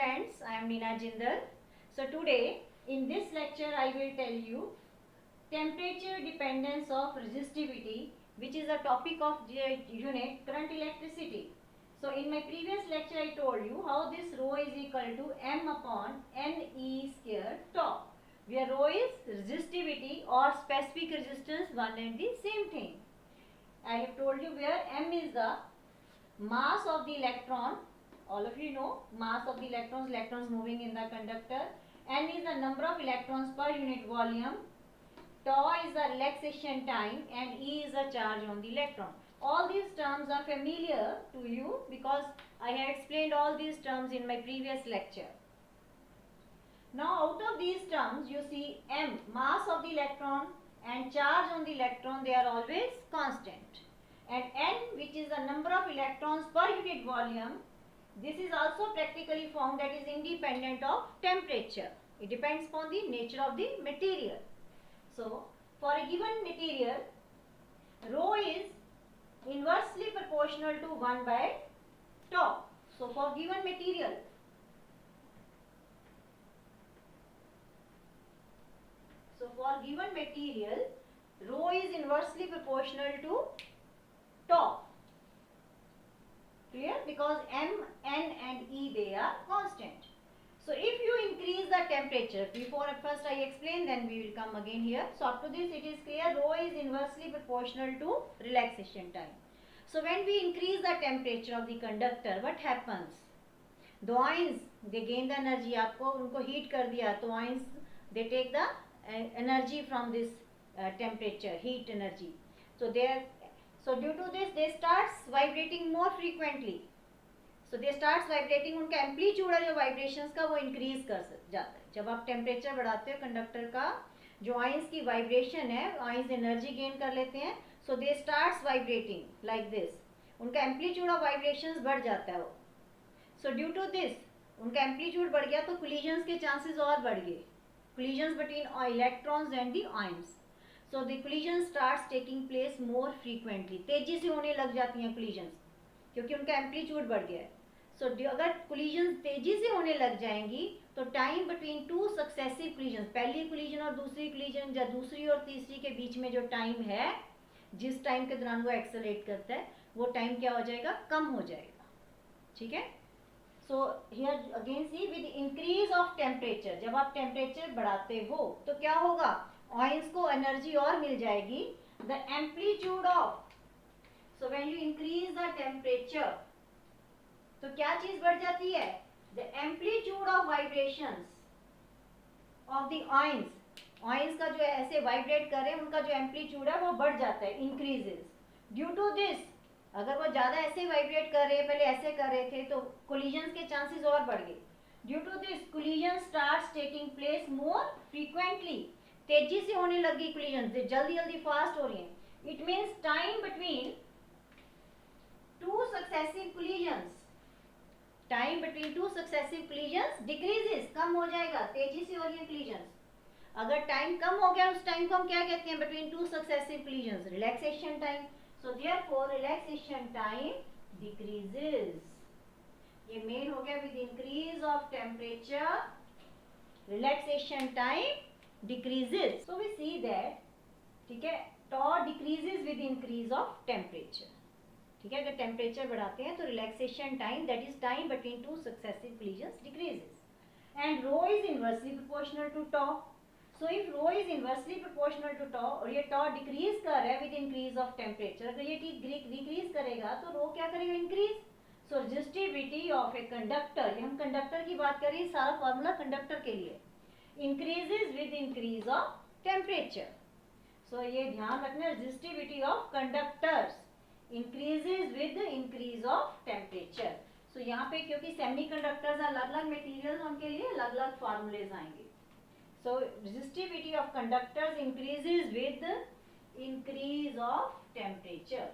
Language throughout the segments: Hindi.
friends, I am Neena Jindal. So today in this lecture I will tell you temperature dependence of resistivity, which is a topic of the unit current electricity. So in my previous lecture I told you how this rho is equal to m upon Ne square tau, where rho is resistivity or specific resistance, one and the same thing. I have told you where m is the mass of the electron. All of you know mass of the electrons moving in the conductor. N is the number of electrons per unit volume. Tau is the relaxation time and E is the charge on the electron. All these terms are familiar to you because I have explained all these terms in my previous lecture. Now out of these terms you see m, mass of the electron, and charge on the electron, they are always constant. And n, which is the number of electrons per unit volume, this is also practically found that is independent of temperature. It depends upon the nature of the material. So, for a given material, rho is inversely proportional to 1 by tau. So, for given material, rho is inversely proportional to tau. Clear? Because m, n and E, they are constant. So if you increase the temperature, first I explain, then we will come again here. So up to this it is clear, rho is inversely proportional to relaxation time. So when we increase the temperature of the conductor, what happens? The ions, they gain the energy. आपको उनको heat कर दिया, तो ions, they take the energy from this temperature, heat energy. So due to this they starts vibrating more frequently. So they starts vibrating, उनका एम्पलीट्यूड जो वाइब्रेशंस का वो इंक्रीज कर जाता है. जब आप टेम्परेचर बढ़ाते हो कंडक्टर का, जो आयंस की वाइब्रेशन है, आयंस एनर्जी गेन कर लेते हैं. सो दे स्टार्ट्स वाइब्रेटिंग लाइक दिस. उनका एम्पलीट्यूड ऑफ वाइब्रेशंस बढ़ जाता है वो. सो ड्यू टू दिस उनका एम्पलीट्यूड बढ़ गया तो कोलिजन्स के चांसेस और बढ़ गए. Collisions between electrons and the ions. So the collision starts taking place more frequently. तेजी से होने लग जाती हैं कोलिजन्स क्योंकि उनका एम्पलीट्यूड बढ़ गया है. सो अगर कोलिजन तेजी से होने लग जाएंगी तो time between two successive collision, पहली कोलिजन और दूसरी कोलिजन या दूसरी और तीसरी के बीच में जो टाइम है, जिस टाइम के दौरान वो एक्सेलरेट करता है, वो टाइम क्या हो जाएगा? कम हो जाएगा. ठीक है. So here again see with increase of temperature, जब आप टेम्परेचर बढ़ाते हो तो क्या होगा? आयंस को एनर्जी और मिल जाएगी. The amplitude of, so when you increase the temperature तो क्या चीज बढ़ जाती है? The amplitude of vibrations of the ions. Ions का जो ऐसे वाइब्रेट कर रहे हैं उनका जो एम्पलीट्यूड है वो बढ़ जाता है, इंक्रीजेस. ड्यू टू दिस, अगर वो ज्यादा ऐसे वाइब्रेट कर रहे हैं, पहले ऐसे कर रहे थे, तो कोलिजन्स के चांसेस और बढ़ गए. Due to this collision starts taking place more frequently. तेजी से होने लगी कोलिजन, जल्दी जल्दी फास्ट हो रही है. It means time between two successive collisions, time between two successive collisions decreases, कम हो जाएगा. तेजी से हो रही है कोलिजन्स. अगर टाइम कम हो गया उस टाइम को हम क्या कहते हैं? Between two successive collisions, relaxation time. So therefore relaxation time decreases. ये मेन हो गया. With increase of temperature relaxation time decreases. So we see that, ठीक है, tau decreases with increase of temperature. ठीक है. अगर टेम्परेचर बढ़ाते हैं तो relaxation time, that is time between two successive collisions, decreases. And rho is inversely proportional to tau. So if rho is inversely proportional to tau और ये tau डिक्रीज कर रहा है विद इंक्रीज ऑफ टेम्परेचर, अगर ये डिक्रीज करेगा तो रो क्या करेगा? Increase. So resistivity of a conductor, हम कंडक्टर की बात करें, सारा फॉर्मूला कंडक्टर के लिए, increases with increase of temperature. So ये ध्यान रखना, resistivity of conductors increases with the increase of temperature. So यहाँ पे क्योंकि सेमीकंडक्टर्स अलग अलग मटेरियल्स, उनके लिए अलग अलग फार्मूलेज आएंगे. So resistivity of conductors increases with the increase of temperature.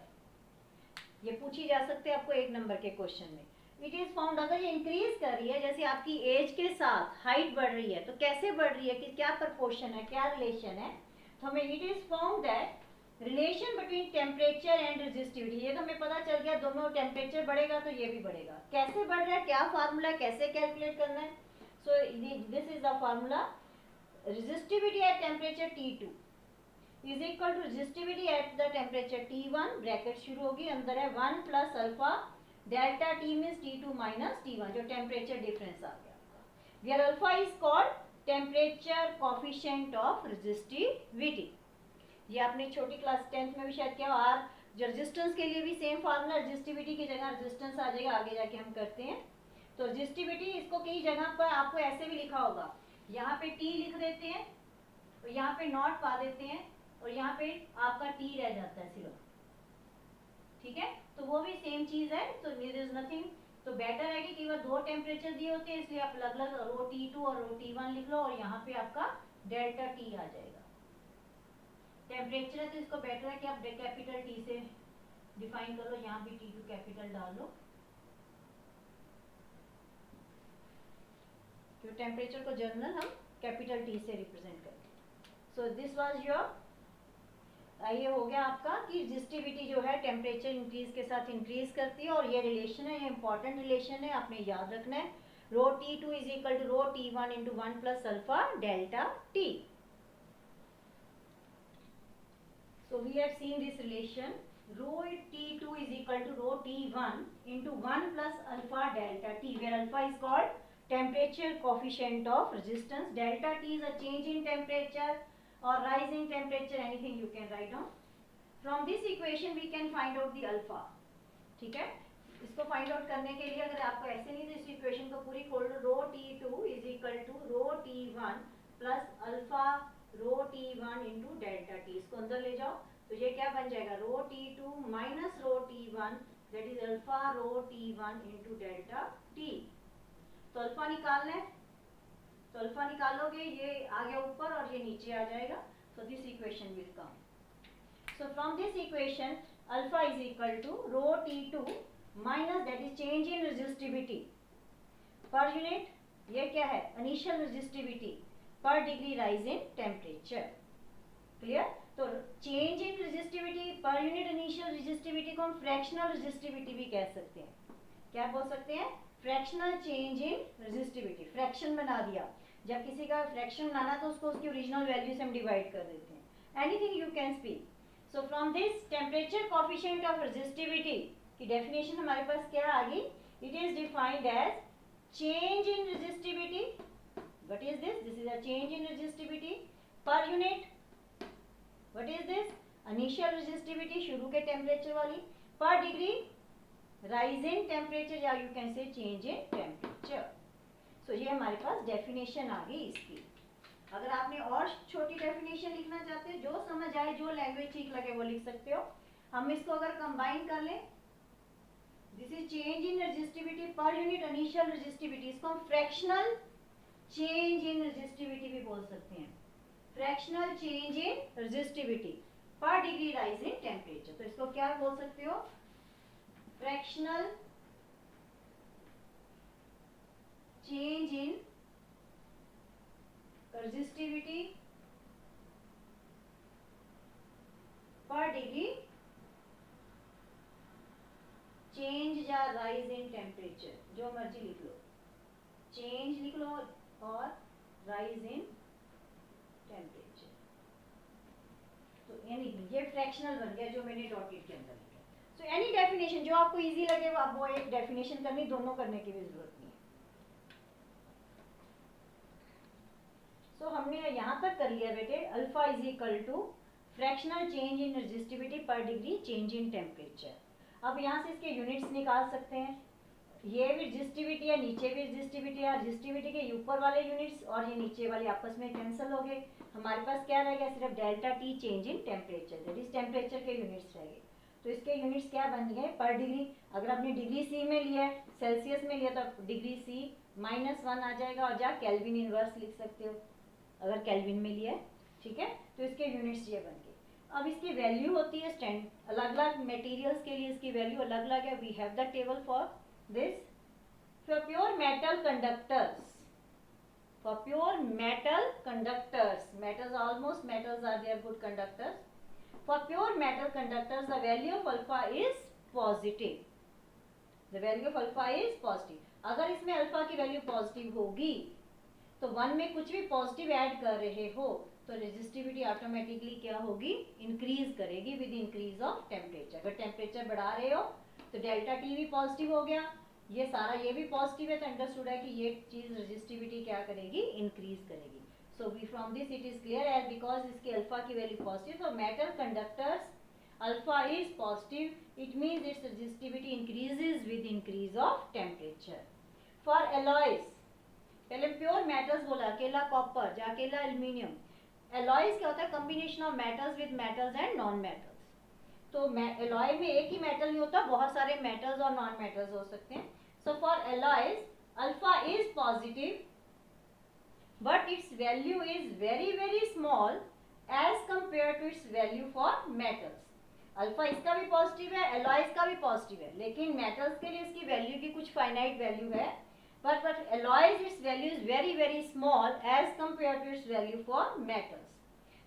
ये पूछी जा सकते हैं आपको एक नंबर के क्वेश्चन में. इट इज फाउंड, अगर ये इंक्रीज कर रही है, जैसे आपकी एज के साथ हाइट बढ़ रही है, तो कैसे बढ़ रही है, कि क्या प्रोपोर्शन है, क्या रिलेशन है, तो हमें it is found that relation between temperature and resistivity, ये तो हमें पता चल गया, दोनों टेम्परेचर बढ़ेगा तो ये भी बढ़ेगा। कैसे बढ़ रहा है, क्या फार्मूला, कैसे कैलकुलेट करना है? So this is the formula, resistivity at temperature T2 is equal to resistivity at the temperature T1, bracket शुरू होगी, अंदर है 1 plus alpha delta T means T2 minus T1, जो टेम्परेचर डिफरेंस आ गया आपका, where alpha is called temperature coefficient of resistivity. ये आपने छोटी क्लास 10th में भी शायद किया। और जो रेजिस्टेंस के लिए भी सेम फार्मूला, रेजिस्टिविटी की जगह रेजिस्टेंस आ जाएगा, आगे जाके हम करते हैं। तो रेजिस्टिविटी, इसको कई जगह पर आपको ऐसे भी लिखा होगा, यहाँ पे T लिख देते हैं और यहाँ पे नॉट पा देते हैं और यहाँ पे आपका T रह जाता है सिर्फ, ठीक है? तो वो भी सेम चीज है, तो देयर इज नथिंग। तो बेटर है कि केवल दो टेम्परेचर दिए होते हैं, इसलिए आप अलग अलग रो T2 और रो T1 लिख लो और यहाँ पे आपका डेल्टा T आ जाएगा। टेम्परेचर है तो इसको बेटर है कि आप कैपिटल T से डिफाइन कर लो, यहाँ भी T2 कैपिटल डाल लो, जो टेम्परेचर को जर्नल हम कैपिटल T से रिप्रेजेंट करते हैं। सो दिस वाज योर, ये हो गया आपका कि रेजिस्टिविटी जो है टेम्परेचर इंक्रीज के साथ इंक्रीज करती है, और ये रिलेशन है, ये इंपॉर्टेंट रिलेशन है, आपने याद रखना है। Rho T2 is equal to rho T1 into 1 plus alpha delta T। So we have seen this relation, rho T2 is equal to rho T1 into 1 plus alpha delta T, where alpha is called temperature coefficient of resistance, delta T is a change in temperature or rise in temperature, anything you can write down. From this equation we can find out the alpha, ठीक है? इसको फाइंड आउट करने के लिए अगर आपको ऐसे नहीं तो इस इक्वेशन को पूरी खोल लो, rho T2 is equal to rho T1 plus alpha rho T1 into delta T, इसको अंदर ले जाओ तो ये क्या बन जाएगा, rho T2 minus rho T1 that is alpha rho T1 into delta T। तो अल्फा निकालना है, तो अल्फा निकालोगे, ये आ गया ऊपर और ये नीचे आ जाएगा, so this equation will come. So from this equation alpha is equal to rho T2 minus that is change in resistivity per unit, ये क्या है, initial resistivity per degree rise in temperature, clear? तो change in resistivity per unit initial resistivity को हम fractional resistivity भी कह सकते हैं। क्या बोल सकते हैं, fractional change in resistivity, fraction बना दिया, जब किसी का फ्रैक्शन बनाना तो उसको उसकी ओरिजिनल वैल्यू से हम डिवाइड कर देते हैं, anything you can speak. So from this temperature coefficient of resistivity की डेफिनेशन हमारे पास क्या आ गई, it is defined as change in resistivity, what is this, this is a change in resistivity per unit, what is this, initial resistivity शुरू के टेम्परेचर वाली, per degree rise in temperature या you can say change in temperature। so ये हमारे पास डेफिनेशन आ गई इसकी। अगर आपने और छोटी डेफिनेशन लिखना चाहते हो, जो समझ आए, जो लैंग्वेज ठीक लगे वो लिख सकते हो। हम इसको अगर कंबाइन कर लें, this is change in resistivity per unit initial resistivity, इसको हम फ्रैक्शनल चेंज इन रेजिस्टिविटी भी बोल सकते हैं, fractional change in resistivity per degree rise in temperature. तो इसको क्या बोल सकते हो, fractional change in resistivity per degree change या rise in temperature, जो मर्जी लिख लो, change लिख लो और rise in temperature। तो ये फ्रैक्शनल बन गया जो मैंने डॉटेड के अंदर लिखा। सो एनी डेफिनेशन जो आपको इजी लगे वो आप वो एक डेफिनेशन करनी, दोनों करने की भी जरूरत नहीं है। सो हमने यहाँ तक कर लिया बेटे, alpha is equal to fractional change in resistivity per degree change in temperature. अब यहाँ से इसके यूनिट्स निकाल सकते हैं, ये भी रेजिस्टिविटी है, नीचे भी रेजिस्टिविटी है, रेजिस्टिविटी के ऊपर वाले यूनिट्स और ये नीचे वाले आपस में कैंसिल हो गए, हमारे पास क्या रह गया, सिर्फ delta T change in temperature, that is temperature के यूनिट्स रह गए। तो इसके यूनिट्स क्या बन गए, पर डिग्री, अगर आपने डिग्री सी में लिया है, सेल्सियस में लिया तो डिग्री सी -1 आ जाएगा, और जा केल्विन इनवर्स लिख सकते हो अगर केल्विन में लिया है, ठीक है? तो इसके यूनिट्स ये बन गए। अब इसकी वैल्यू होती है स्टैंड, अलग अलग मटेरियल्स के लिए इसकी वैल्यू अलग अलग है, we have the table for this. For pure metal conductors, for pure metal conductors, metals, almost metals are their good conductors, For pure metal conductors, the value of alpha is positive. The value of alpha is positive. अगर इसमें अल्फा की वैल्यू पॉजिटिव होगी तो 1 में कुछ भी पॉजिटिव ऐड कर रहे हो तो रेजिस्टिविटी ऑटोमेटिकली क्या होगी, इंक्रीज करेगी विद इंक्रीज ऑफ टेम्परेचर. अगर टेम्परेचर बढ़ा रहे हो तो डेल्टा टी भी पॉजिटिव हो गया, ये सारा ये भी पॉजिटिव है, तो अंडरस्टूड है कि ये चीज रेजिस्टिविटी क्या करेगी, इंक्रीज करेगी. So we from this it is clear as because इसके अल्फा की वैल्यू पॉजिटिव, तो metal conductors alpha is positive, it means its resistivity increases with increase of temperature. For alloys, पहले प्योर मेटल्स बोला, अकेला कॉपर या अकेला एल्यूमिनियम. एलॉयज क्या होता है, combination of metals with metals and non metals. तो एलॉय में एक ही मेटल नहीं होता, बहुत सारे मेटल्स और नॉन मेटल्स हो सकते हैं. So for alloys alpha is positive but its value is very very small as compare to its value for metals. Alpha इसका भी पॉजिटिव है, एलॉयज का भी पॉजिटिव है, लेकिन मेटल्स के लिए इसकी वैल्यू की कुछ फाइनाइट वैल्यू है. But alloys its value is very small as compared to its value for metals.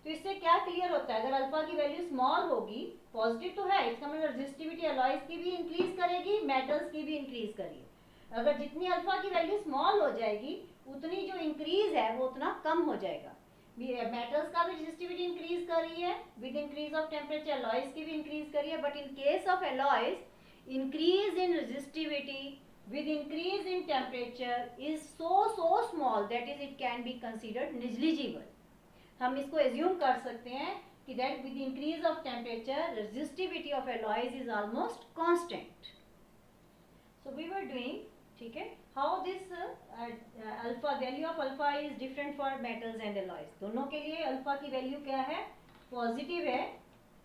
तो इससे क्या क्लियर होता है, अगर अल्फा की वैल्यू स्मॉल होगी, पॉजिटिव तो है, इसका मतलब रेजिस्टिविटी अलॉयज की भी इंक्रीज करेगी, मेटल्स की भी इंक्रीज करेगी. अगर जितनी अल्फा की वैल्यू स्मॉल हो जाएगी उतनी जो इंक्रीज है वो उतना कम हो जाएगा. मेटल्स का भी रेजिस्टिविटी इंक्रीज कर रही है with increase of temperature, alloys की भी इंक्रीज कर रही है. But in case of alloys increase in resistivity with increase in temperature is so small that is it can be considered negligible. हम इसको assume कर सकते हैं कि that with increase of temperature resistivity of alloys is almost constant. So we were doing, ठीक है, how this alpha value of alpha is different for metals and alloys. दोनों के लिए अल्फा की वैल्यू क्या है, पॉजिटिव है,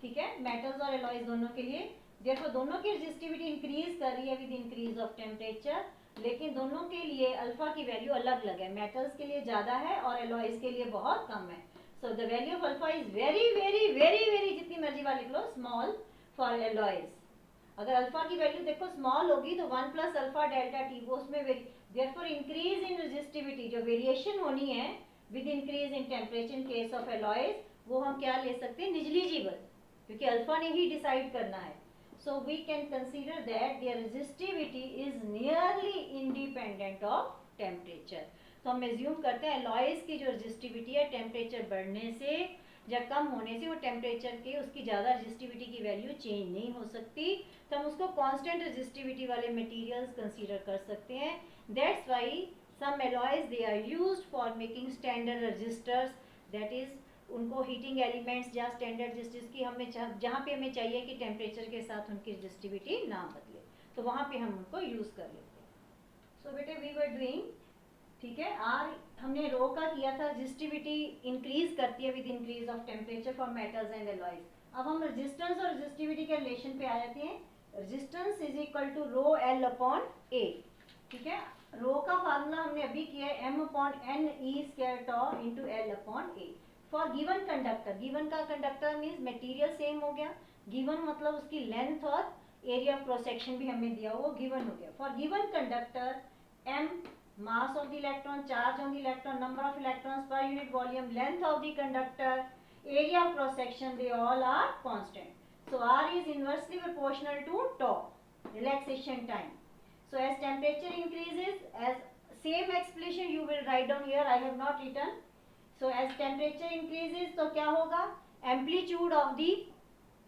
ठीक है, मेटल्स और alloys दोनों के लिए. देखो दोनों की रेजिस्टिविटी इंक्रीज कर रही है विद इंक्रीज ऑफ टेम्परेचर, लेकिन दोनों के लिए अल्फा की वैल्यू अलग अलग है, मेटल्स के लिए ज्यादा है और एलॉयज के लिए बहुत कम है. So the value of alpha is very जितनी मर्जी वाली लिख लो, स्मॉल फॉर एलॉयज. अगर अल्फा की वैल्यू देखो स्मॉल होगी तो 1 प्लस अल्फा डेल्टा टी, वो उसमें देयरफॉर इंक्रीज इन रेजिस्टिविटी, जो वेरिएशन होनी है with increase in temperature in case of alloys, वो हम क्या ले सकते हैं, निग्लिजिबल, क्योंकि अल्फा ने ही डिसाइड करना है. So we can consider that their resistivity is nearly independent of temperature. तो हम assume करते हैं alloys की जो resistivity है टेम्परेचर बढ़ने से या कम होने से, वो टेम्परेचर के उसकी ज़्यादा resistivity की वैल्यू चेंज नहीं हो सकती, तो हम उसको constant resistivity वाले materials consider कर सकते हैं. That's why some alloys they are used for making standard resistors, that is उनको हीटिंग एलिमेंट्स या स्टैंडर्ड जिसकी हमें जहाँ पे हमें चाहिए कि टेम्परेचर के साथ उनकी रेजिस्टिविटी ना बदले, तो वहाँ पे हम उनको यूज़ कर लेते हैं. सो बेटे वी वर डूइंग, ठीक है, आर हमने रो का किया था, रेजिस्टिविटी इंक्रीज करती है with increase of temperature for metals and alloys. अब हम रेजिस्टेंस और रेजिस्टिविटी के रिलेशन पे आ जाते हैं. Resistance is equal to rho L upon A, ठीक है. रो का फार्मूला हमने अभी किया है m upon n e square tau into L upon A. For given conductor, given का कंडक्टर मीन्स मटेरियल सेम हो गया, गिवन मतलब उसकी लेंथ और एरिया ऑफ क्रॉस सेक्शन भी हमें दिया हुआ गिवन हो गया. For given conductor m mass of the electron, charge on the electron, number of electrons per unit volume, length of the conductor, area of cross section, they all are constant. So r is inversely proportional to tau, relaxation time. So as temperature increases, as same explanation you will write down here, I have not written. So as temperature increases तो क्या होगा, amplitude of the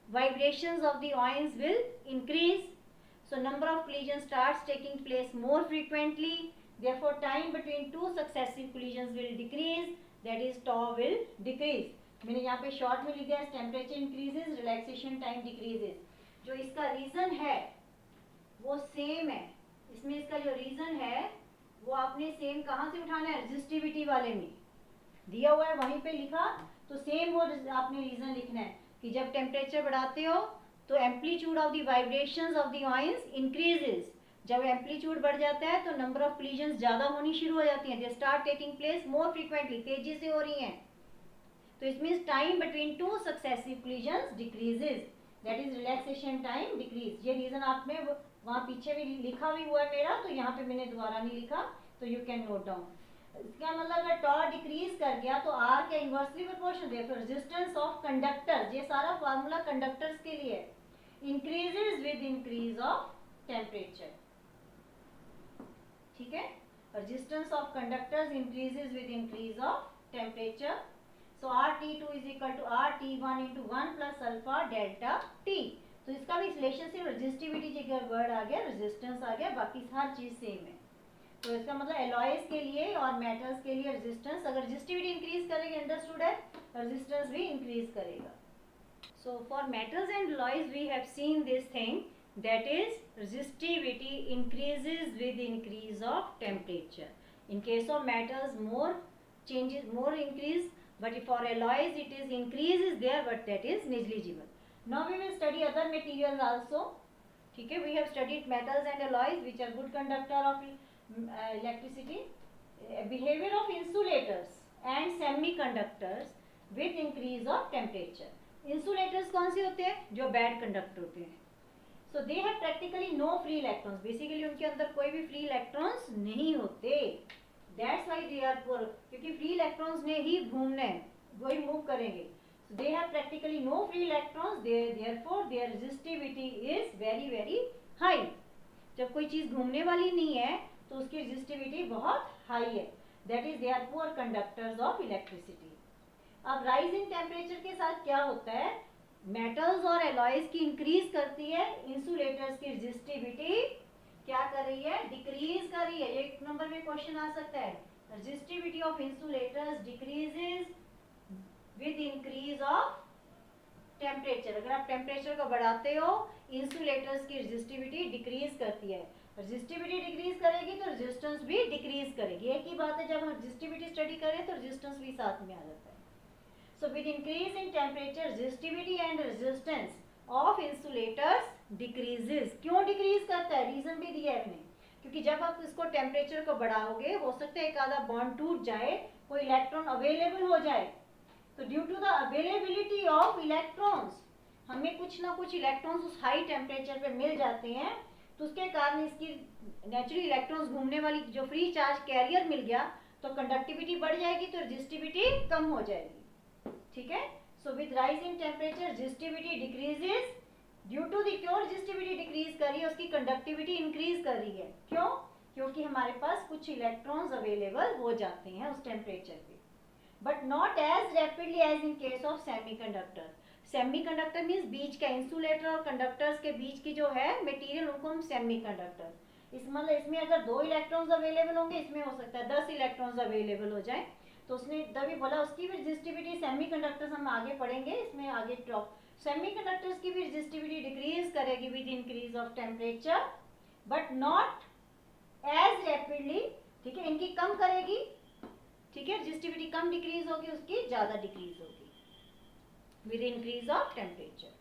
vibrations of the ions will increase, so number of collisions starts taking place more frequently, therefore time between two successive collisions will decrease, that is tau will decrease. मैंने यहाँ पे शॉर्ट में लिखा है temperature increases, relaxation time decreases. जो इसका रीजन है वो सेम है, इसमें इसका जो रीजन है वो आपने सेम कहाँ से उठाना है, रेजिस्टिविटी वाले में दिया हुआ है वहीं पे लिखा, तो सेम वो आपने रीजन लिखना है कि जब टेम्परेचर बढ़ाते हो तो amplitude of the vibrations of the ions increases. जब एम्पलीट्यूड बढ़ जाता है तो नंबर ऑफ कोलिजन्स ज़्यादा होनी शुरू हो जाती हैं, they start taking place more frequently, तेजी से हो रही हैं. तो it means time between two successive collisions decreases, that is relaxation time decrease. ये रीजन आपने वहाँ पीछे भी लिखा भी हुआ है मेरा, तो यहाँ पे मैंने दोबारा नहीं लिखा, तो यू कैन नोट डाउन. इसका मतलब अगर टॉर डिक्रीज कर गया तो आर के इनवर्सली प्रोपोर्शनल, देखो रेजिस्टेंस ऑफ कंडक्टर, ये सारा फार्मूला कंडक्टर्स के लिए increases with increase of temperature, ठीक है। Resistance of conductors increases with increase of temperature. So RT2 is equal to RT1 into 1 plus alpha delta T. तो इसका भी रिलेशनशिप रेजिस्टिविटी जगह वर्ड आ गया, रेजिस्टेंस आ गया, बाकी हर चीज सेम है। तो इसका मतलब एलॉयज के लिए और मेटल्स के लिए रेजिस्टेंस, अगर रेजिस्टिविटी इंक्रीज करेगी अंडरस्टूड है, रेजिस्टेंस भी इंक्रीज करेगा। So for metals and alloys we have seen this thing, that is resistivity increases with increase of temperature. In case of metals more changes, more increase, but for alloys it is increase is there but that is negligible. Now we will study other materials also, ठीक है। We have studied metals and alloys which are good conductor of electricity. Behavior of insulators and semiconductors with increase of temperature. Insulators कौन से होते हैं? जो bad conductor होते हैं। So they have practically no free electrons. Basically उनके अंदर कोई भी free electrons नहीं होते. That's why they are poor. क्योंकि free electrons ने ही घूमना है, वही move करेंगे. So they have practically no free electrons. Therefore their resistivity is very very high. जब कोई चीज घूमने वाली नहीं है तो उसकी resistivity बहुत high है. That is they are poor conductors of electricity. अब rise in temperature के साथ क्या होता है? मेटल्स और एलॉयज की इंक्रीज करती है, इंसुलेटर्स की रेजिस्टिविटी क्या कर रही है? डिक्रीज कर रही है। एक नंबर में क्वेश्चन आ सकता है, resistivity of insulators decreases with increase of temperature. अगर आप टेम्परेचर को बढ़ाते हो, इंसुलेटर्स की रेजिस्टिविटी डिक्रीज करती है। रेजिस्टिविटी डिक्रीज करेगी तो रेजिस्टेंस भी डिक्रीज करेगी। एक ही बात है, जब हम रेजिस्टिविटी स्टडी करें तो रेजिस्टेंस भी साथ में आ जाता है। So with increase in temperature, resistivity and resistance of insulators decreases. क्यों डिक्रीज करता है? रीजन भी दिया है अपने, क्योंकि जब आप इसको टेम्परेचर को बढ़ाओगे हो सकता है एक आधा बॉन्ड टूट जाए, कोई इलेक्ट्रॉन अवेलेबल हो जाए। तो due to the availability of electrons, हमें कुछ ना कुछ इलेक्ट्रॉन्स उस हाई टेम्परेचर पे मिल जाते हैं, तो उसके कारण इसकी नेचुरली इलेक्ट्रॉन्स घूमने वाली जो फ्री चार्ज कैरियर मिल गया तो कंडक्टिविटी बढ़ जाएगी, तो रेजिस्टिविटी कम हो जाएगी, ठीक है। So with rise in temperature resistivity decreases due to the, क्यों रेजिस्टिविटी डिक्रीज कर रही है? उसकी कंडक्टिविटी इंक्रीज कर रही है। क्यों? क्योंकि हमारे पास कुछ इलेक्ट्रॉन्स अवेलेबल हो जाते हैं उस टेम्परेचर पे, but not as rapidly as in case of semiconductor. Semiconductor means बीच का, इंसुलेटर और कंडक्टर्स के बीच की जो है मटेरियल, उनको हम सेमीकंडक्टर, इस मतलब इसमें अगर 2 इलेक्ट्रॉन्स अवेलेबल होंगे, इसमें हो सकता है 10 इलेक्ट्रॉन्स अवेलेबल हो जाए, तो उसने तभी बोला उसकी भी रेजिस्टिविटी, सेमीकंडक्टर्स हम आगे पढ़ेंगे इसमें आगे टॉप, सेमीकंडक्टर्स की भी रेजिस्टिविटी डिक्रीज करेगी with increase of temperature but not as rapidly, ठीक है। इनकी कम करेगी, ठीक है, रेजिस्टिविटी कम डिक्रीज होगी, उसकी ज्यादा डिक्रीज होगी विद इंक्रीज ऑफ टेम्परेचर।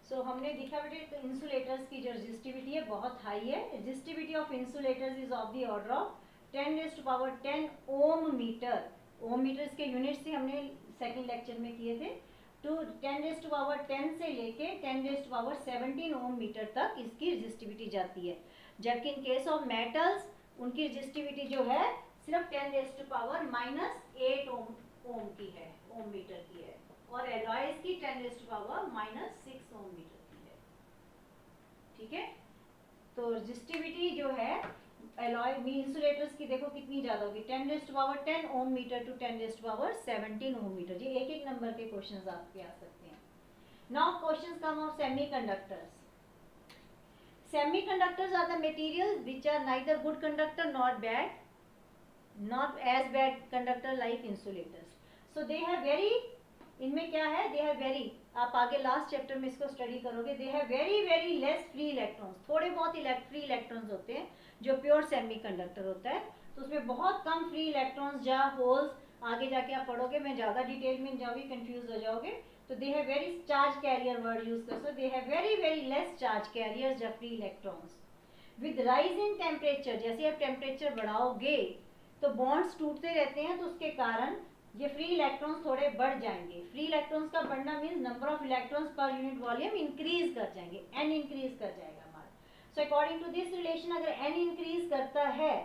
सो हमने देखा बेटे इंसुलेटर्स की जो रेजिस्टिविटी है बहुत हाई है। Resistivity of insulators is of the order of 10⁻10 ohm meter. Ohm meters के यूनिट्स से हमने सेकंड लेक्चर में किए थे, तो 10⁻10 से लेके 10⁻17 ओम मीटर तक इसकी रेजिस्टिविटी जाती है, जबकि इन केस ऑफ मेटल्स उनकी रेजिस्टिविटी जो है सिर्फ 10⁻⁻8 ओम की है, ओम मीटर की है, और एलॉयज की 10⁻⁻6 ओम मीटर की है, ठीक है। तो रेजिस्टिविटी जो है एलॉय इंसुलेटर्स की देखो कितनी ज्यादा होगी, 10⁻10 ohm meter to 10⁻17 Om metre. ये एक एक नंबर के क्वेश्चंस आपके आ सकते हैं। Now questions come of semiconductors. Semiconductors are the materials which are neither good conductor nor bad, not as bad conductor like insulators. So they have very, इनमें क्या है, they have very, आप आगे लास्ट चैप्टर में इसको स्टडी करोगे, they have very very less free electrons, थोड़े बहुत फ्री इलेक्ट्रॉन्स होते हैं जो प्योर सेमीकंडक्टर होता है, तो उसमें बहुत कम फ्री इलेक्ट्रॉन्स या होल्स, आगे जाके आप पढ़ोगे, मैं ज़्यादा डिटेल में जाओगी कंफ्यूज हो जाओगे, तो they have very charge carrier word use कर सकते, they have very very less charge carriers या free electrons. With rise in temperature, जैसे आप टेम्परेचर बढ़ाओगे तो बॉन्ड्स टूटते रहते हैं, तो उसके कारण ये फ्री इलेक्ट्रॉन्स थोड़े बढ़ जाएंगे। फ्री इलेक्ट्रॉन्स का बढ़ना means number of electrons per unit volume increase कर जाएंगे, एन इंक्रीज कर जाएगा हमारा। So according to this relation, अगर एन इंक्रीज करता है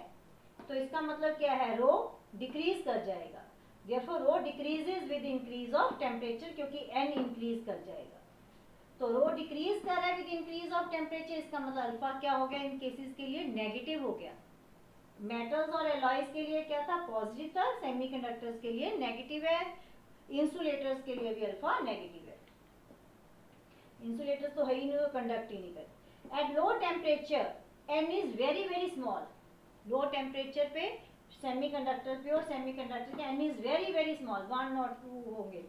तो इसका मतलब क्या है, रो डिक्रीज कर जाएगा। Therefore rho decreases with increase of temperature, क्योंकि n इंक्रीज कर जाएगा। तो रो डिक्रीज कर रहा है विद इंक्रीज ऑफ टेम्परेचर, इसका मतलब अल्फा क्या हो गया, इन केसेस के लिए नेगेटिव हो गया। मेटल्स और एलॉयज के लिए क्या था, पॉजिटिव था, सेमीकंडक्टर्स के लिए नेगेटिव है, इंसुलेटर्स के लिए भी अल्फा नेगेटिव है। इंसुलेटर्स तो है ही नहीं, कंडक्ट ही नहीं करते। At low temperature n is very very small. Low temperature पे सेमीकंडक्टर पे और सेमीकंडक्टर के n is very very small, 1 और 2 होंगे।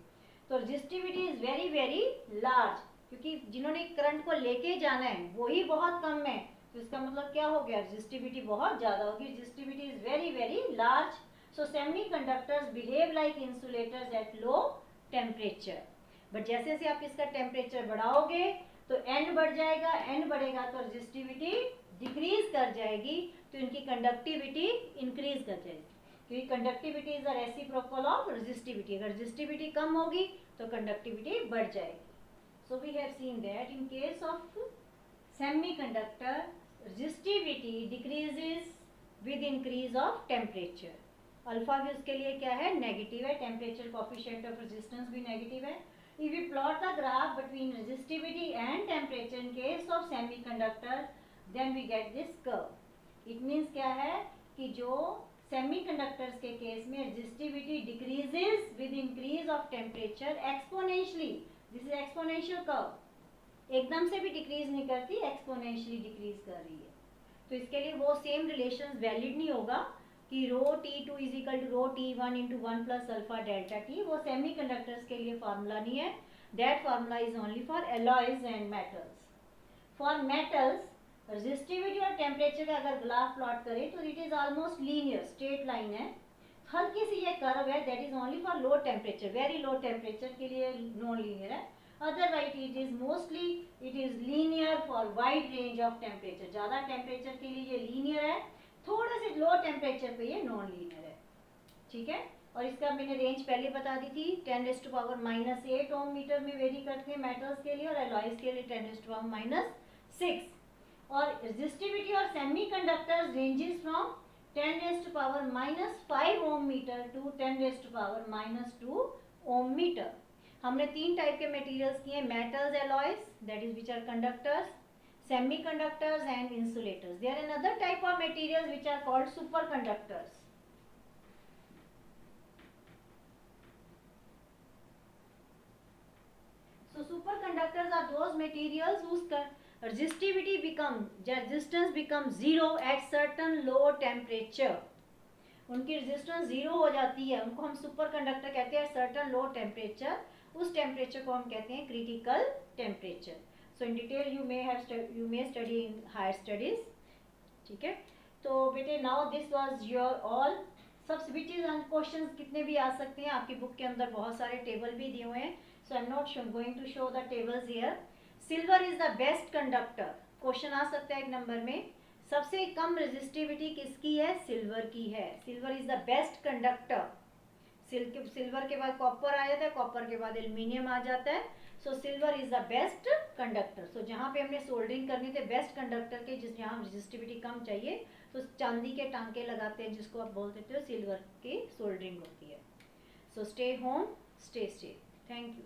तो resistivity is very very large, क्योंकि जिन्होंने करंट को लेके जाना है वही बहुत कम है, तो इसका मतलब क्या हो गया, रेजिस्टिविटी बहुत ज्यादा होगी। Resistivity is very very large, so semiconductors behave like insulators at low temperature. But जैसे जैसे आप इसका टेम्परेचर बढ़ाओगे तो n बढ़ जाएगा, n बढ़ेगा तो रेजिस्टिविटी डिक्रीज कर जाएगी, तो इनकी कंडक्टिविटी इंक्रीज कर जाएगी, क्योंकि conductivity is the reciprocal of resistivity. अगर रेजिस्टिविटी कम होगी तो कंडक्टिविटी बढ़ जाएगी। So we have seen that in case of semiconductor resistivity decreases with increase of temperature. Alpha भी उसके लिए क्या है, नेगेटिव है, टेम्परेचर कोफिशिएंट ऑफ रेजिस्टेंस भी नेगेटिव है। If we plot the graph between resistivity and temperature in case of semiconductor, then we get this curve. It means क्या है कि जो semiconductors के केस में resistivity decreases with increase of temperature exponentially. This is exponential curve. एकदम से भी डिक्रीज नहीं करती, एक्सपोनेंशियली डिक्रीज कर रही है। तो इसके लिए वो सेम रिलेशन वैलिड नहीं होगा कि rho T2 is equal to rho T1 into 1 plus alpha delta T. वो सेमीकंडक्टर्स के लिए फार्मूला नहीं है, that formula is only for alloys and metals. For metals resistivity और टेम्परेचर का अगर ग्राफ प्लॉट करें तो it is almost linear, straight line है। हल्की सी ये कर्व है, that is only for low temperature, very low temperature के लिए नॉन लीनियर है। Otherwise it is mostly it is linear for wide range of temperature. ज्यादा टेम्परेचर के लिए ये लीनियर है, थोड़ा से लो टेम्परेचर पे ये नॉन लीनियर है, ठीक है। और इसका मैंने रेंज पहले बता दी थी, 10⁻⁻8 ओम मीटर में वेरी करते हैं मेटल्स के लिए, और एलॉयज के लिए 10⁻⁻6। और रेजिस्टिविटी और semiconductors ranges from 10⁻⁻5 ohm meter to 10⁻⁻2 ohm meter. हमने 3 टाइप के मटेरियल्स किए, metals, alloys that is which are conductors, semiconductors and insulators. There are another type of materials which are called superconductors. So superconductors are those materials whose resistivity resistance becomes zero at certain low temperature. उनकी रेजिस्टेंस जीरो हो जाती है, उनको हम सुपरकंडक्टर कहते हैं। सर्टन लो टेम्परेचर, उस टेम्परेचर को हम कहते हैं critical temperature. So in detail you may study in higher studies, ठीक है। तो बेटे now this was your all. सब स्विचेस एंड क्वेश्चंस कितने भी आ सकते हैं, आपकी बुक के अंदर बहुत सारे टेबल भी दिए हुए हैं। So I am not going to show the tables here. Silver is the best conductor, question आ सकता है एक नंबर में। सबसे कम रेजिस्टिविटी किसकी है, सिल्वर की है। Silver is the best conductor. Silver के बाद कॉपर आ जाता है, कॉपर के बाद एल्यूमिनियम आ जाता है। So silver is the best conductor. So जहाँ पे हमने सोल्डरिंग करनी थे बेस्ट कंडक्टर के, जिस जहाँ रेजिस्टिविटी कम चाहिए तो चांदी के टांके लगाते हैं, जिसको आप बोल देते हो सिल्वर की सोल्डरिंग होती है। So stay home, stay safe, thank you.